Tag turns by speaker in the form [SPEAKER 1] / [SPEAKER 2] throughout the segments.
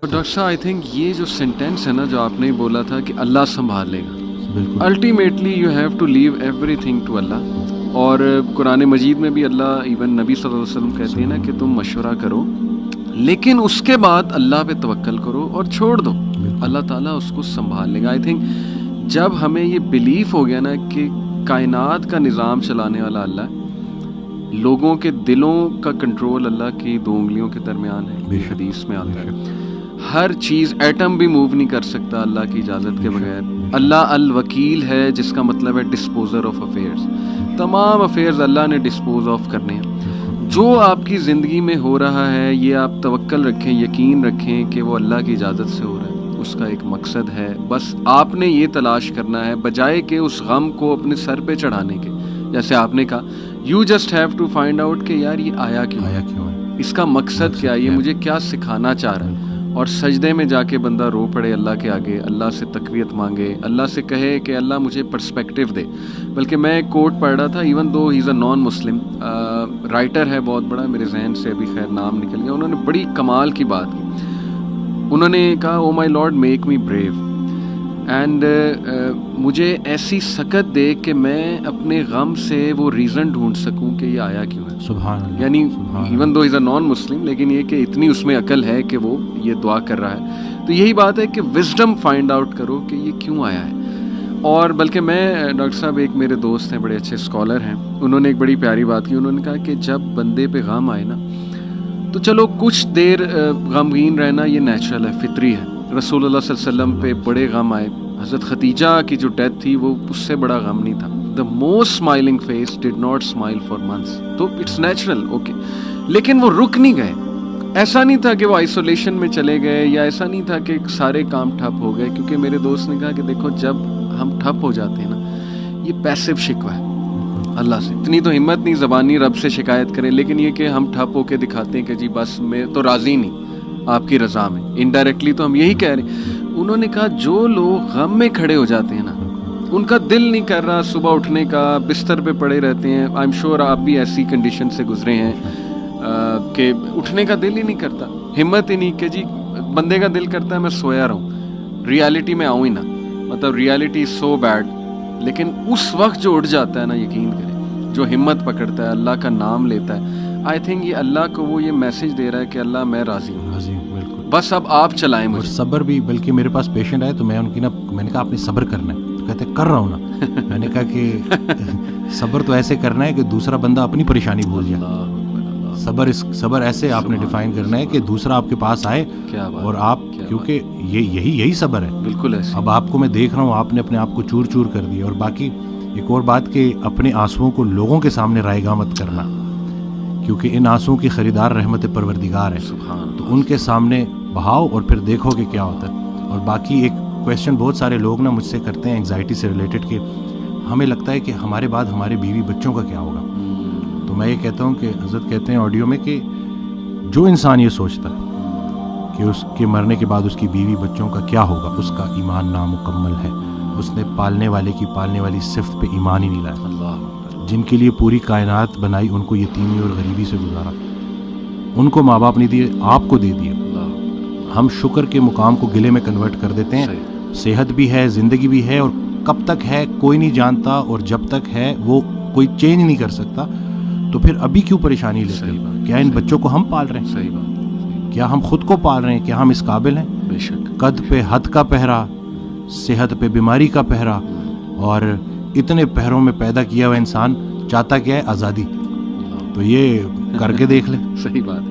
[SPEAKER 1] Doctor صاحب I think یہ جو سینٹینس ہے نا جو آپ نے بولا تھا کہ اللہ سنبھال لے گا، ultimately you have to leave everything to Allah. اور قرآن مجید میں بھی اللہ ایون نبی صلی اللہ علیہ وسلم کہتے ہیں نا کہ تم مشورہ کرو لیکن اس کے بعد اللہ پہ توکل کرو اور چھوڑ دو، اللہ تعالیٰ اس کو سنبھال لے گا. آئی تھنک جب ہمیں یہ بلیف ہو گیا نا کہ کائنات کا نظام چلانے والا اللہ ہے، لوگوں کے دلوں کا کنٹرول اللہ کی 2 انگلیوں کے درمیان ہے، حدیث میں آتا ہے، ہر چیز ایٹم بھی موو نہیں کر سکتا اللہ کی اجازت کے بغیر. اللہ الوکیل ہے جس کا مطلب ہے ڈسپوزر آف افیئرز، تمام افیئرز اللہ نے ڈسپوز آف کرنے ہیں. جو آپ کی زندگی میں ہو رہا ہے یہ آپ توکل رکھیں، یقین رکھیں کہ وہ اللہ کی اجازت سے ہو رہا ہے، اس کا ایک مقصد ہے. بس آپ نے یہ تلاش کرنا ہے بجائے کہ اس غم کو اپنے سر پہ چڑھانے کے. جیسے آپ نے کہا you just have to find out کہ یار یہ آیا کیوں ہے، اس کا مقصد کیا ہے، یہ مجھے کیا سکھانا چاہ رہا ہے. اور سجدے میں جا کے بندہ رو پڑے اللہ کے آگے، اللہ سے تقویت مانگے، اللہ سے کہے کہ اللہ مجھے پرسپیکٹیو دے. بلکہ میں ایک کوٹ پڑھ رہا تھا، ایون دو ہی از اے نان مسلم رائٹر ہے بہت بڑا، میرے ذہن سے ابھی خیر نام نکل گیا، انہوں نے بڑی کمال کی بات کی. انہوں نے کہا oh my Lord make me brave and مجھے ایسی سکت دے کہ میں اپنے غم سے وہ ریزن ڈھونڈ سکوں کہ یہ آیا کیوں ہے.
[SPEAKER 2] سبحان اللہ.
[SPEAKER 1] یعنی ایون دو از اے نان مسلم لیکن یہ کہ اتنی اس میں عقل ہے کہ وہ یہ دعا کر رہا ہے. تو یہی بات ہے کہ وزڈم فائنڈ آؤٹ کرو کہ یہ کیوں آیا ہے. اور بلکہ میں ڈاکٹر صاحب ایک میرے دوست ہیں بڑے اچھے اسکالر ہیں، انہوں نے ایک بڑی پیاری بات کی. انہوں نے کہا کہ جب بندے پہ غم آئے نا تو چلو کچھ دیر غمگین رہنا یہ نیچرل ہے، فطری ہے. رسول اللہ صلی اللہ علیہ وسلم پہ بڑے غم آئے، حضرت خدیجہ کی جو ڈیتھ تھی وہ اس سے بڑا غم نہیں تھا. The most smiling face did not smile for months. تو اٹس نیچرل، اوکے. لیکن وہ رک نہیں گئے، ایسا نہیں تھا کہ وہ آئسولیشن میں چلے گئے، یا ایسا نہیں تھا کہ سارے کام ٹھپ ہو گئے. کیونکہ میرے دوست نے کہا کہ دیکھو جب ہم ٹھپ ہو جاتے ہیں نا یہ پیسو شکوہ ہے اللہ سے. اتنی تو ہمت نہیں زبانی رب سے شکایت کریں، لیکن یہ کہ ہم ٹھپ ہو کے دکھاتے ہیں کہ جی بس میں تو راضی نہیں آپ کی رضا میں، انڈائریکٹلی تو ہم یہی کہہ رہے ہیں. انہوں نے کہا جو لوگ غم میں کھڑے ہو جاتے ہیں نا ان کا دل نہیں کر رہا صبح اٹھنے کا، بستر پہ پڑے رہتے ہیں. آئی ایم شیور آپ بھی ایسی کنڈیشن سے گزرے ہیں کہ اٹھنے کا دل ہی نہیں کرتا، ہمت ہی نہیں کہ جی بندے کا دل کرتا ہے میں سویا رہوں، ریالٹی میں آؤں ہی نہ، مطلب ریالٹی از سو بیڈ. لیکن اس وقت جو اٹھ جاتا ہے نا یقین کریں، جو ہمت پکڑتا ہے اللہ کا نام لیتا ہے، آئی تھنک یہ اللہ کو وہ یہ میسج دے رہا ہے کہ اللہ میں راضی ہوں،
[SPEAKER 2] بالکل،
[SPEAKER 1] بس اب آپ چلائیں مجھے.
[SPEAKER 2] صبر بھی، بلکہ میرے پاس پیشنٹ آئے تو میں ان کی میں نے کہا آپ نے صبر کرنا ہے، تو کہتے کر رہا ہوں نا. میں نے کہا کہ صبر تو ایسے کرنا ہے کہ دوسرا بندہ اپنی پریشانی بھول جائے. صبر ایسے آپ نے ڈیفائن کرنا ہے کہ دوسرا آپ کے پاس آئے اور آپ، کیونکہ یہی صبر ہے.
[SPEAKER 1] بالکل ایسے.
[SPEAKER 2] اب آپ کو میں دیکھ رہا ہوں آپ نے اپنے آپ کو چور چور کر دیا. اور باقی ایک اور بات کہ اپنے آنسوؤں کو لوگوں کے سامنے رائے گاہ مت کرنا، کیونکہ ان آنسوؤں کی خریدار رحمت پروردگار ہے، تو ان کے سامنے بہاؤ اور پھر دیکھو کہ کیا ہوتا ہے. اور باقی ایک کویسچن بہت سارے لوگ نا مجھ سے کرتے ہیں انگزائٹی سے ریلیٹڈ کہ ہمیں لگتا ہے کہ ہمارے بعد ہمارے بیوی بچوں کا کیا ہوگا. تو میں یہ کہتا ہوں کہ حضرت کہتے ہیں آڈیو میں کہ جو انسان یہ سوچتا ہے کہ اس کے مرنے کے بعد اس کی بیوی بچوں کا کیا ہوگا، اس کا ایمان نامکمل ہے. اس نے پالنے والی صفت پہ ایمان ہی نہیں لایا. جن کے لیے پوری کائنات بنائی ان کو یتیمی اور غریبی سے گزارا، ان کو ماں باپ نہیں دیے، آپ کو دے دیے. ہم شکر کے مقام کو گلے میں کنورٹ کر دیتے ہیں. صحت بھی ہے، زندگی بھی ہے، اور کب تک ہے کوئی نہیں جانتا، اور جب تک ہے وہ کوئی چینج نہیں کر سکتا. تو پھر ابھی کیوں پریشانی لیتے ہیں؟ کیا ان بچوں کو ہم پال رہے ہیں؟
[SPEAKER 1] صحیح بات.
[SPEAKER 2] کیا ہم خود کو پال رہے ہیں؟ کیا ہم اس قابل ہیں؟
[SPEAKER 1] بے شک.
[SPEAKER 2] قد پہ حد کا پہرا، صحت پہ بیماری کا پہرا، اور اتنے پہروں میں پیدا کیا ہوا انسان چاہتا کیا ہے؟ آزادی. تو یہ کر کے دیکھ لیں.
[SPEAKER 1] صحیح بات.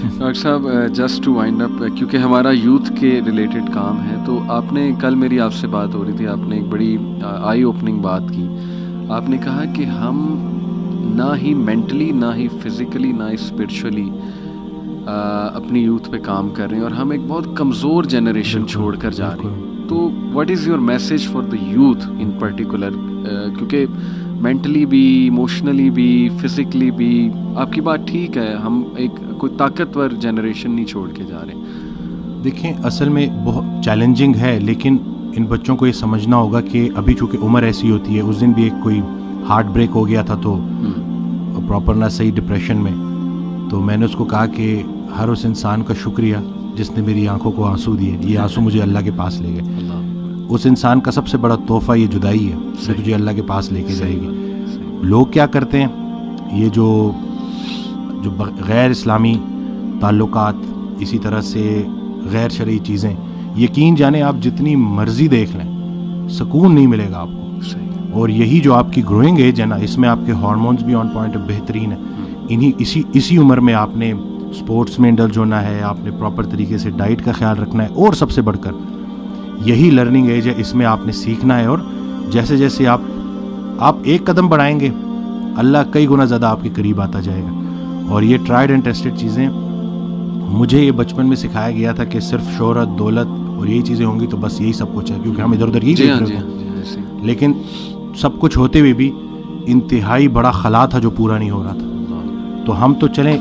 [SPEAKER 1] ڈاکٹر صاحب جسٹ ٹو وائنڈ اپ، کیونکہ ہمارا یوتھ کے ریلیٹڈ کام ہے، تو آپ نے کل میری آپ سے بات ہو رہی تھی، آپ نے ایک بڑی آئی اوپننگ بات کی. آپ نے کہا کہ ہم نہ ہی مینٹلی، نہ ہی فزیکلی، نہ ہی اسپرچولی اپنی یوتھ پہ کام کر رہے ہیں، اور ہم ایک بہت کمزور جنریشن چھوڑ کر جا رہے ہیں. تو what is your message for the youth in particular? کیونکہ مینٹلی بھی، ایموشنلی بھی، فزیکلی بھی آپ کی بات ٹھیک ہے، ہم ایک کوئی طاقتور جنریشن نہیں چھوڑ کے جا رہے.
[SPEAKER 2] دیکھیں اصل میں بہت چیلنجنگ ہے، لیکن ان بچوں کو یہ سمجھنا ہوگا کہ ابھی چونکہ عمر ایسی ہوتی ہے. اس دن بھی ایک کوئی ہارٹ بریک ہو گیا تھا تو پراپر نہ صحیح ڈپریشن میں، تو میں نے اس کو کہا کہ ہر اس انسان کا شکریہ جس نے میری آنکھوں کو آنسو دیے, یہ آنسو مجھے اللہ کے پاس لے گئے. اس انسان کا سب سے بڑا تحفہ یہ جدائی ہے جو تجھے اللہ کے پاس لے کے جائے گی. لوگ کیا کرتے ہیں, یہ جو غیر اسلامی تعلقات, اسی طرح سے غیر شرعی چیزیں, یقین جانیں آپ جتنی مرضی دیکھ لیں سکون نہیں ملے گا آپ کو. اور یہی جو آپ کی گروئنگ ایج ہے نا, اس میں آپ کے ہارمونز بھی آن پوائنٹ بہترین ہیں. اسی عمر میں آپ نے سپورٹس میں انڈلج ہونا ہے, آپ نے پراپر طریقے سے ڈائٹ کا خیال رکھنا ہے, اور سب سے بڑھ کر یہی لرننگ ایج ہے, اس میں آپ نے سیکھنا ہے. اور جیسے جیسے آپ ایک قدم بڑھائیں گے اللہ کئی گنا زیادہ آپ کے قریب آتا جائے گا. اور یہ ٹرائیڈ اینڈ ٹیسٹڈ چیزیں, مجھے یہ بچپن میں سکھایا گیا تھا کہ صرف شہرت, دولت اور یہی چیزیں ہوں گی تو بس یہی سب کچھ ہے, کیونکہ ہم ادھر ادھر یہی دیکھ رہے تھے. لیکن سب کچھ ہوتے ہوئے بھی انتہائی بڑا خلا تھا جو پورا نہیں ہو رہا تھا. تو ہم تو چلیں,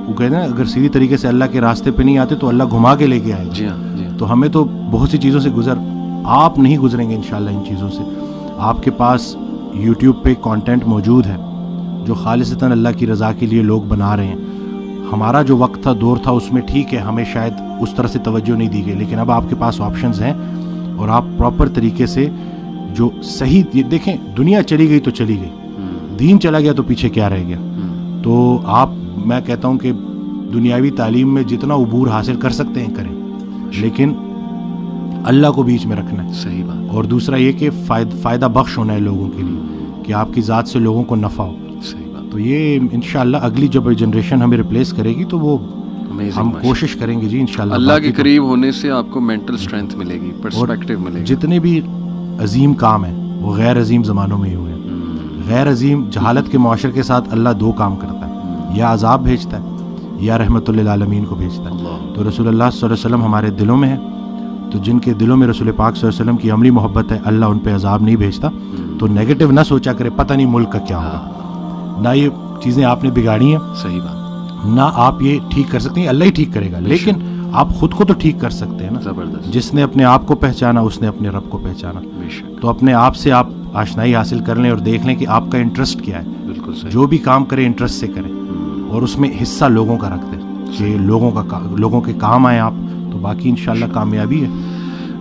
[SPEAKER 2] وہ کہتے ہیں نا اگر سیدھی طریقے سے اللہ کے راستے پہ نہیں آتے تو اللہ گھما کے لے کے آئے گا. تو ہمیں تو بہت سی چیزوں سے آپ نہیں گزریں گے انشاءاللہ ان چیزوں سے. آپ کے پاس یوٹیوب پہ کانٹینٹ موجود ہے جو خالصتاً اللہ کی رضا کے لیے لوگ بنا رہے ہیں. ہمارا جو وقت تھا, دور تھا, اس میں ٹھیک ہے ہمیں شاید اس طرح سے توجہ نہیں دی گئی, لیکن اب آپ کے پاس آپشنز ہیں اور آپ پراپر طریقے سے جو صحیح, یہ دیکھیں دنیا چلی گئی تو چلی گئی, دین چلا گیا تو پیچھے کیا رہ گیا. تو میں کہتا ہوں کہ دنیاوی تعلیم میں جتنا عبور حاصل کر سکتے ہیں کریں, لیکن اللہ کو بیچ میں رکھنا ہے.
[SPEAKER 1] صحیح بات.
[SPEAKER 2] اور دوسرا یہ کہ فائدہ بخش ہونا ہے لوگوں کے لیے, کہ آپ کی ذات سے لوگوں کو نفع ہو.
[SPEAKER 1] صحیح بات.
[SPEAKER 2] تو یہ انشاءاللہ اگلی جب جنریشن ہمیں ریپلیس کرے گی تو وہ ہم کوشش کریں گے جی انشاءاللہ.
[SPEAKER 1] اللہ کے قریب ہونے سے آپ کو مینٹل اسٹرینتھ ملے گی, پرسپیکٹیو ملے گی.
[SPEAKER 2] جتنے بھی عظیم کام ہیں وہ غیر عظیم زمانوں میں ہی ہوئے ہیں. غیر عظیم جہالت کے معاشرے کے ساتھ اللہ دو کام کرتا ہے, یا عذاب بھیجتا ہے یا رحمت للعالمین کو بھیجتا ہے. تو رسول اللہ صلی اللہ علیہ وسلم ہمارے دلوں میں ہے, تو جن کے دلوں میں رسول پاک صلی اللہ علیہ وسلم کی عملی محبت ہے اللہ ان پہ عذاب نہیں بھیجتا. تو نیگیٹو نہ سوچا کرے پتہ نہیں ملک کا کیا ہوگا, نہ یہ چیزیں آپ نے بگاڑی ہیں,
[SPEAKER 1] صحیح بات,
[SPEAKER 2] نہ آپ یہ ٹھیک کر سکتے ہیں, اللہ ہی ٹھیک کرے گا. لیکن آپ خود کو تو ٹھیک کر سکتے ہیں نا.
[SPEAKER 1] زبردست.
[SPEAKER 2] جس نے اپنے آپ کو پہچانا اس نے اپنے رب کو پہچانا. تو اپنے آپ سے آپ آشنائی حاصل کر لیں اور دیکھ لیں کہ آپ کا انٹرسٹ کیا ہے.
[SPEAKER 1] بالکل صحیح.
[SPEAKER 2] جو بھی کام کریں انٹرسٹ سے کریں اور اس میں حصہ لوگوں کا رکھ دیں کہ لوگوں کے کام آئیں آپ, تو باقی انشاءاللہ کامیابی ہے.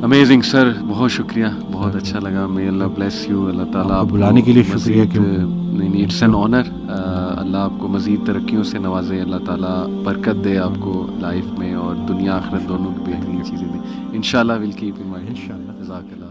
[SPEAKER 1] امیزنگ سر, بہت شکریہ, بہت اچھا لگا. may Allah bless you. Allah تعالیٰ آپ
[SPEAKER 2] بلانے کے لیے شکریہ.
[SPEAKER 1] نہیں, اٹس این آنر. اللہ آپ کو مزید ترقیوں سے نوازے, اللہ تعالیٰ برکت دے آپ کو لائف میں, اور دنیا آخرت دونوں کی بہترین چیزیں دیں انشاءاللہ. ول کیپ ان مائنڈ انشاءاللہ. جزاک اللہ.